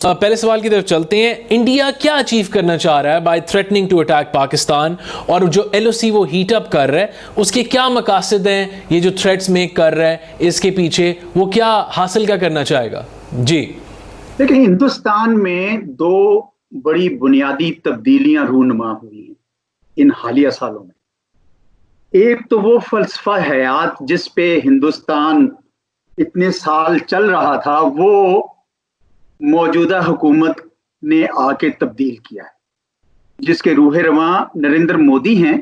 پہلے سوال کی طرف چلتے ہیں. انڈیا کیا اچیو کرنا چاہ رہا ہے by threatening to attack Pakistan, اور جو ایل او سی وہ ہیٹ اپ کر رہا ہے اس کے کیا مقاصد ہیں؟ یہ جو تھریٹس میک کر رہا ہے اس کے پیچھے وہ کیا حاصل کیا کرنا چاہے گا؟ جی دیکھیں, ہندوستان میں دو بڑی بنیادی تبدیلیاں رونما ہوئی ہیں ان حالیہ سالوں میں. ایک تو وہ فلسفہ حیات جس پہ ہندوستان اتنے سال چل رہا تھا, وہ موجودہ حکومت نے آ کے تبدیل کیا ہے, جس کے روح رواں نریندر مودی ہیں,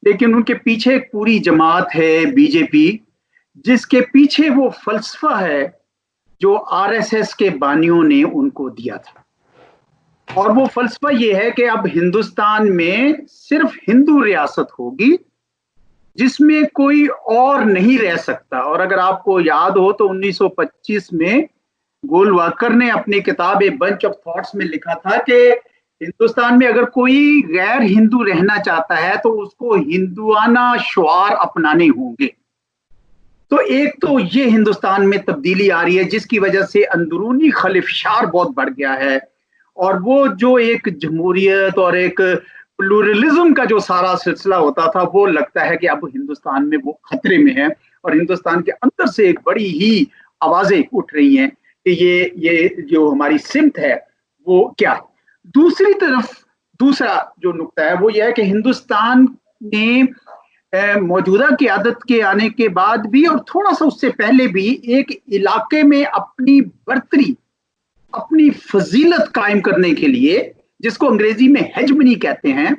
لیکن ان کے پیچھے ایک پوری جماعت ہے بی جے پی, جس کے پیچھے وہ فلسفہ ہے جو آر ایس ایس کے بانیوں نے ان کو دیا تھا. اور وہ فلسفہ یہ ہے کہ اب ہندوستان میں صرف ہندو ریاست ہوگی جس میں کوئی اور نہیں رہ سکتا. اور اگر آپ کو یاد ہو تو 1925 میں گولوالکر نے اپنی کتاب اے بنچ آف تھاٹس میں لکھا تھا کہ ہندوستان میں اگر کوئی غیر ہندو رہنا چاہتا ہے تو اس کو ہندوانہ شعار اپنانے ہوں گے. تو ایک تو یہ ہندوستان میں تبدیلی آ رہی ہے جس کی وجہ سے اندرونی خلفشار بہت بڑھ گیا ہے, اور وہ جو ایک جمہوریت اور ایک پلورلزم کا جو سارا سلسلہ ہوتا تھا وہ لگتا ہے کہ اب ہندوستان میں وہ خطرے میں ہے, اور ہندوستان کے اندر سے ایک بڑی ہی آوازیں اٹھ رہی ہیں کہ یہ جو ہماری سمت ہے وہ کیا ہے. دوسری طرف دوسرا جو نقطہ ہے وہ یہ ہے کہ ہندوستان نے موجودہ قیادت کے آنے کے بعد بھی اور تھوڑا سا اس سے پہلے بھی ایک علاقے میں اپنی برتری, اپنی فضیلت قائم کرنے کے لیے, جس کو انگریزی میں ہیجمنی کہتے ہیں,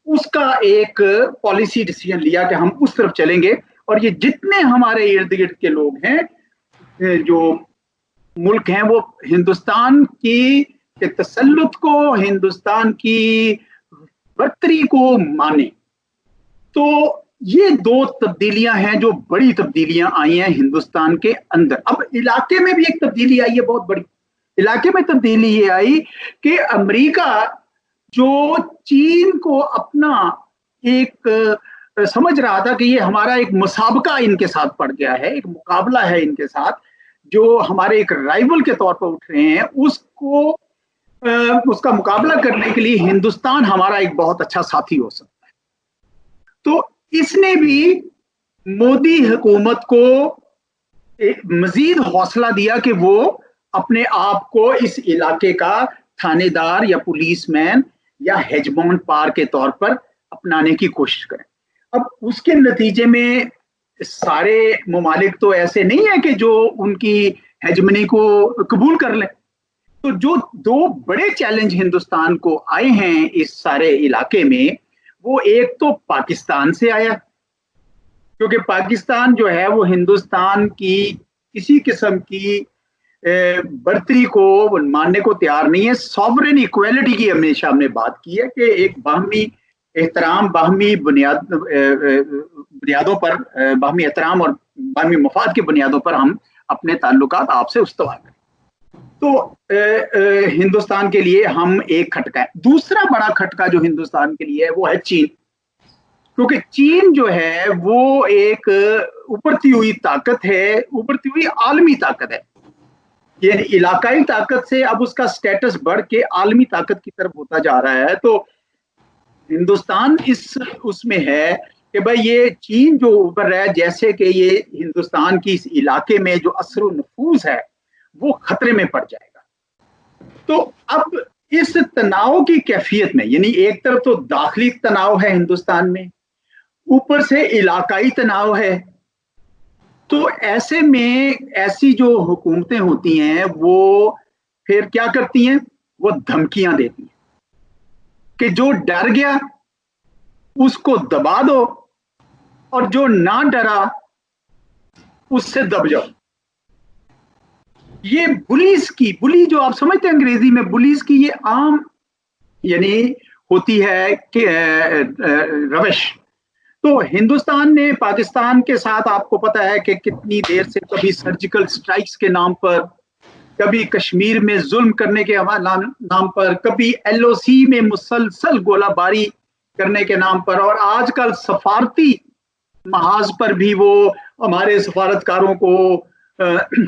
اس کا ایک پالیسی ڈیسیژن لیا کہ ہم اس طرف چلیں گے. اور یہ جتنے ہمارے ارد گرد کے لوگ ہیں جو ملک ہیں وہ ہندوستان کی تسلط کو, ہندوستان کی برتری کو مانے. تو یہ دو تبدیلیاں ہیں جو بڑی تبدیلیاں آئی ہیں ہندوستان کے اندر. اب علاقے میں بھی ایک تبدیلی آئی ہے بہت بڑی. علاقے میں تبدیلی یہ آئی کہ امریکہ جو چین کو اپنا ایک سمجھ رہا تھا کہ یہ ہمارا ایک مسابقہ ان کے ساتھ پڑ گیا ہے, ایک مقابلہ ہے ان کے ساتھ, جو ہمارے ایک رائیول کے طور پر اٹھ رہے ہیں, اس کا مقابلہ کرنے کے لیے ہندوستان ہمارا ایک بہت اچھا ساتھی ہو سکتا ہے. تو اس نے بھی مودی حکومت کو مزید حوصلہ دیا کہ وہ اپنے آپ کو اس علاقے کا تھانے دار یا پولیس مین یا ہیجمون پار کے طور پر اپنانے کی کوشش کریں. اب اس کے نتیجے میں سارے ممالک تو ایسے نہیں ہیں کہ جو ان کی ہیجمنی کو قبول کر لیں. تو جو دو بڑے چیلنج ہندوستان کو آئے ہیں اس سارے علاقے میں, وہ ایک تو پاکستان سے آیا, کیونکہ پاکستان جو ہے وہ ہندوستان کی کسی قسم کی برتری کو ماننے کو تیار نہیں ہے. سوورن ایکویلٹی کی ہمیشہ ہم نے بات کی ہے کہ ایک باہمی احترام, باہمی بنیادوں پر, باہمی احترام اور باہمی مفاد کی بنیادوں پر ہم اپنے تعلقات آپ سے استوار کریں. تو ہندوستان کے لیے ہم ایک کھٹکا ہے. دوسرا بڑا کھٹکا جو ہندوستان کے لیے ہے وہ ہے چین, کیونکہ چین جو ہے وہ ایک ابھرتی ہوئی طاقت ہے, ابھرتی ہوئی عالمی طاقت ہے. یعنی علاقائی طاقت سے اب اس کا سٹیٹس بڑھ کے عالمی طاقت کی طرف ہوتا جا رہا ہے. تو ہندوستان اس میں ہے کہ بھائی یہ چین جو ابھر رہا ہے, جیسے کہ یہ ہندوستان کی اس علاقے میں جو اثر و نفوذ ہے وہ خطرے میں پڑ جائے گا. تو اب اس تناؤ کی کیفیت میں, یعنی ایک طرف تو داخلی تناؤ ہے ہندوستان میں, اوپر سے علاقائی تناؤ ہے, تو ایسے میں ایسی جو حکومتیں ہوتی ہیں وہ پھر کیا کرتی ہیں, وہ دھمکیاں دیتی ہیں کہ جو ڈر گیا اس کو دبا دو, اور جو نہ ڈرا اس سے دب جاؤ. یہ بلی جو آپ سمجھتے ہیں انگریزی میں بلیز کی, یہ عام یعنی ہوتی ہے کہ روش. تو ہندوستان نے پاکستان کے ساتھ آپ کو پتا ہے کہ کتنی دیر سے کبھی سرجیکل سٹرائکس کے نام پر, کبھی کشمیر میں ظلم کرنے کے نام پر, کبھی ایل او سی میں مسلسل گولہ باری کرنے کے نام پر, اور آج کل سفارتی محاذ پر بھی وہ ہمارے سفارتکاروں کو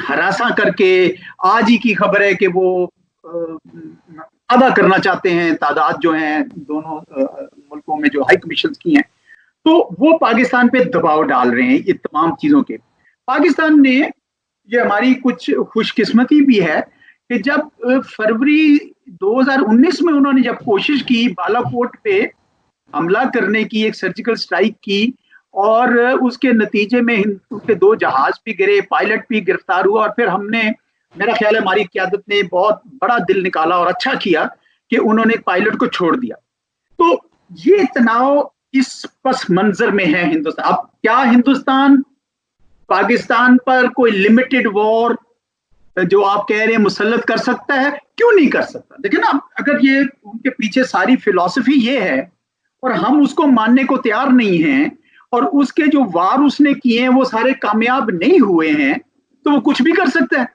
ہراساں کر کے, آج ہی کی خبر ہے کہ وہ ادا کرنا چاہتے ہیں تعداد جو ہیں دونوں ملکوں میں جو ہائی کمیشنز کی ہیں، تو وہ پاکستان پہ دباؤ ڈال رہے ہیں یہ تمام چیزوں کے. پاکستان نے، یہ ہماری کچھ خوش قسمتی بھی ہے کہ جب فروری 2019 میں انہوں نے جب کوشش کی بالا کوٹ پہ حملہ کرنے کی، ایک سرجیکل سٹرائک کی، اور اس کے نتیجے میں ان کے 2 جہاز بھی گرے، پائلٹ بھی گرفتار ہوا، اور پھر ہم نے، میرا خیال ہے ہماری قیادت نے بہت بڑا دل نکالا اور اچھا کیا کہ انہوں نے پائلٹ کو چھوڑ دیا. تو یہ تناؤ اس پس منظر میں ہے ہندوستان. اب کیا ہندوستان پاکستان پر کوئی لمیٹڈ وار جو آپ کہہ رہے ہیں مسلط کر سکتا ہے؟ کیوں نہیں کر سکتا؟ دیکھیں نا، اگر یہ ان کے پیچھے ساری فلسفی یہ ہے اور ہم اس کو ماننے کو تیار نہیں ہیں، اور اس کے جو وار اس نے کیے ہیں وہ سارے کامیاب نہیں ہوئے ہیں، تو وہ کچھ بھی کر سکتا ہے.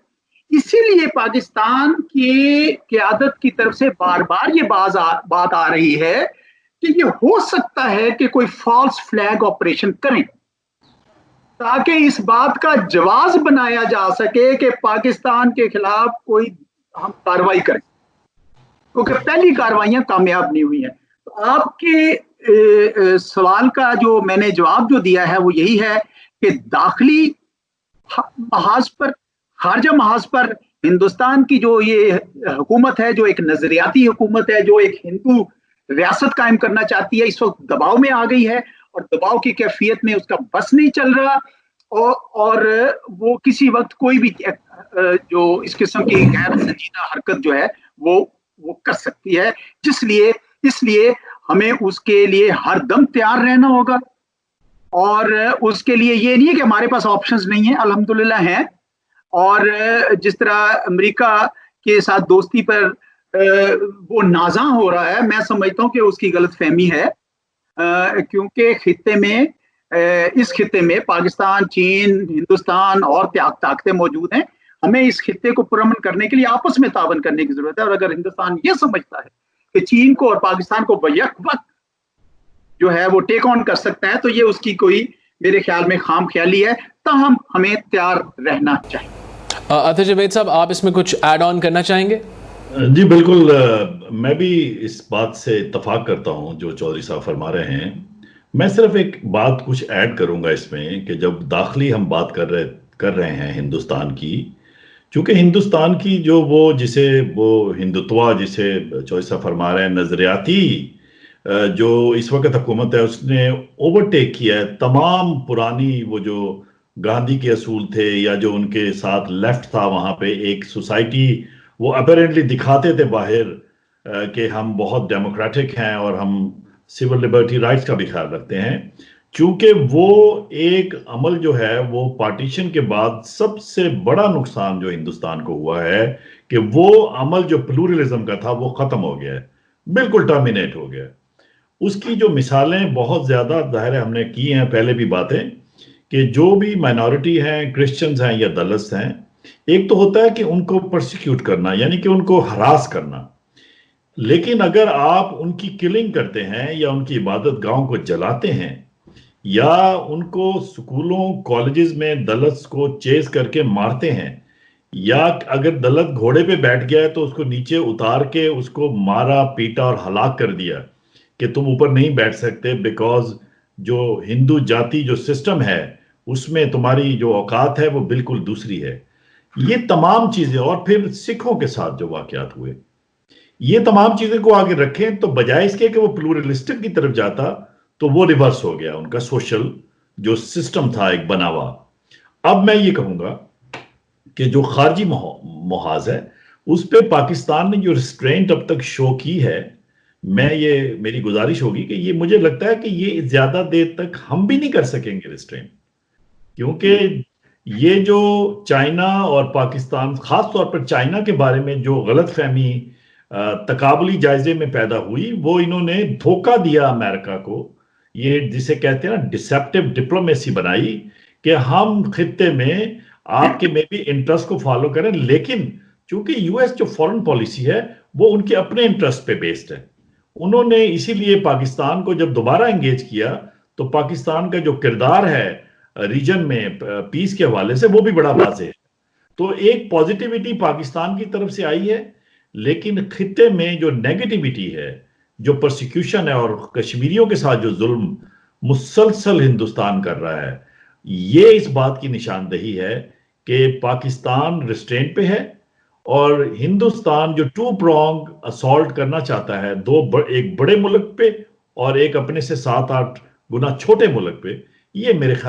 اسی لیے پاکستان کی قیادت کی طرف سے بار بار یہ بات آ رہی ہے کہ یہ ہو سکتا ہے کہ کوئی فالس فلیگ آپریشن کریں تاکہ اس بات کا جواز بنایا جا سکے کہ پاکستان کے خلاف کوئی ہم کاروائی کریں، کیونکہ پہلی کاروائیاں کامیاب نہیں ہوئی ہیں. تو آپ کے سوال کا جو میں نے جواب جو دیا ہے وہ یہی ہے کہ داخلی محاذ پر، خارجہ محاذ پر ہندوستان کی جو یہ حکومت ہے، جو ایک نظریاتی حکومت ہے، جو ایک ہندو ریاست قائم کرنا چاہتی ہے، اس وقت دباؤ میں آ گئی ہے، اور دباؤ کی کیفیت میں اس کا بس نہیں چل رہا، اور وہ کسی وقت کوئی بھی جو اس قسم کی غیر سنجیدہ حرکت جو ہے وہ کر سکتی ہے. اس لیے ہمیں اس کے لیے ہر دم تیار رہنا ہوگا، اور اس کے لیے یہ نہیں ہے کہ ہمارے پاس آپشنز نہیں ہیں، الحمدللہ ہیں. اور جس طرح امریکہ کے ساتھ دوستی پر وہ نازاں ہو رہا ہے، میں سمجھتا ہوں کہ اس کی غلط فہمی ہے، کیونکہ اس خطے میں پاکستان، چین، ہندوستان اور طاقتیں موجود ہیں. ہمیں اس خطے کو پرامن کرنے کے لیے آپس میں تعاون کرنے کی ضرورت ہے، اور اگر ہندوستان یہ سمجھتا ہے کہ چین کو اور پاکستان کو بیک وقت جو ہے وہ ٹیک آن کر سکتا ہے، تو یہ اس کی کوئی میرے خیال میں خام خیالی ہے. تاہم ہمیں تیار رہنا چاہیے. اطہر جاوید صاحب، آپ اس میں کچھ ایڈ آن کرنا چاہیں گے؟ جی بالکل، میں بھی اس بات سے اتفاق کرتا ہوں جو چودھری صاحب فرما رہے ہیں. میں صرف ایک بات کچھ ایڈ کروں گا اس میں کہ جب داخلی ہم بات کر رہے ہیں ہندوستان کی، چونکہ ہندوستان کی جو وہ ہندوتوا جسے چودھری صاحب فرما رہے ہیں، نظریاتی جو اس وقت حکومت ہے، اس نے اوورٹیک کیا ہے تمام پرانی وہ جو گاندھی کے اصول تھے، یا جو ان کے ساتھ لیفٹ تھا وہاں پہ ایک سوسائٹی، وہ اپیرنٹلی دکھاتے تھے باہر کہ ہم بہت ڈیموکریٹک ہیں اور ہم سول لبرٹی رائٹس کا بھی خیال رکھتے ہیں. چونکہ وہ ایک عمل جو ہے وہ پارٹیشن کے بعد سب سے بڑا نقصان جو ہندوستان کو ہوا ہے کہ وہ عمل جو پلورلزم کا تھا وہ ختم ہو گیا ہے، بالکل ٹرمینیٹ ہو گیا. اس کی جو مثالیں بہت زیادہ ظاہر ہے ہم نے کی ہیں پہلے بھی باتیں، کہ جو بھی مائنورٹی ہیں، کرسچنز ہیں یا دلتس ہیں، ایک تو ہوتا ہے کہ ان کو پرسیکیوٹ کرنا، یعنی کہ ان کو ہراس کرنا. لیکن اگر آپ ان کی کلنگ کرتے ہیں یا ان کی عبادت گاہوں کو جلاتے ہیں، یا ان کو سکولوں کالجز میں دلتس کو چیز کر کے مارتے ہیں، یا اگر دلت گھوڑے پہ بیٹھ گیا ہے تو اس کو نیچے اتار کے اس کو مارا پیٹا اور ہلاک کر دیا کہ تم اوپر نہیں بیٹھ سکتے بیکاز جو ہندو جاتی جو سسٹم ہے اس میں تمہاری جو اوقات ہے وہ بالکل دوسری ہے. یہ تمام چیزیں، اور پھر سکھوں کے ساتھ جو واقعات ہوئے، یہ تمام چیزیں کو آگے رکھیں تو بجائے اس کے کہ وہ پلورلسٹک کی طرف جاتا تو وہ ریورس ہو گیا ان کا سوشل جو سسٹم تھا ایک بنا ہوا. اب میں یہ کہوں گا کہ جو خارجی محاذ ہے اس پہ پاکستان نے جو ریسٹرینٹ اب تک شو کی ہے، میری گزارش ہوگی کہ یہ مجھے لگتا ہے کہ یہ زیادہ دیر تک ہم بھی نہیں کر سکیں گے ریسٹرینٹ، کیونکہ یہ جو چائنا اور پاکستان، خاص طور پر چائنا کے بارے میں جو غلط فہمی تقابلی جائزے میں پیدا ہوئی، وہ انہوں نے دھوکہ دیا امریکہ کو، یہ جسے کہتے ہیں نا ڈسیپٹیو ڈپلومیسی بنائی کہ ہم خطے میں آپ کے میں بھی انٹرسٹ کو فالو کریں، لیکن چونکہ یو ایس جو فورن پالیسی ہے وہ ان کے اپنے انٹرسٹ پہ بیسڈ ہے. انہوں نے اسی لیے پاکستان کو جب دوبارہ انگیج کیا تو پاکستان کا جو کردار ہے ریجن میں پیس کے حوالے سے وہ بھی بڑا واضح ہے. تو ایک پازیٹیوٹی پاکستان کی طرف سے آئی ہے، لیکن خطے میں جو نیگیٹیوٹی ہے، جو پرسیکیوشن ہے اور کشمیریوں کے ساتھ جو ظلم مسلسل ہندوستان کر رہا ہے، یہ اس بات کی نشاندہی ہے کہ پاکستان ریسٹرینٹ پہ ہے، اور ہندوستان جو ٹو پرونگ اسالٹ کرنا چاہتا ہے، ایک بڑے ملک پہ اور ایک اپنے سے 7-8 گنا چھوٹے ملک پہ، یہ میرے خیال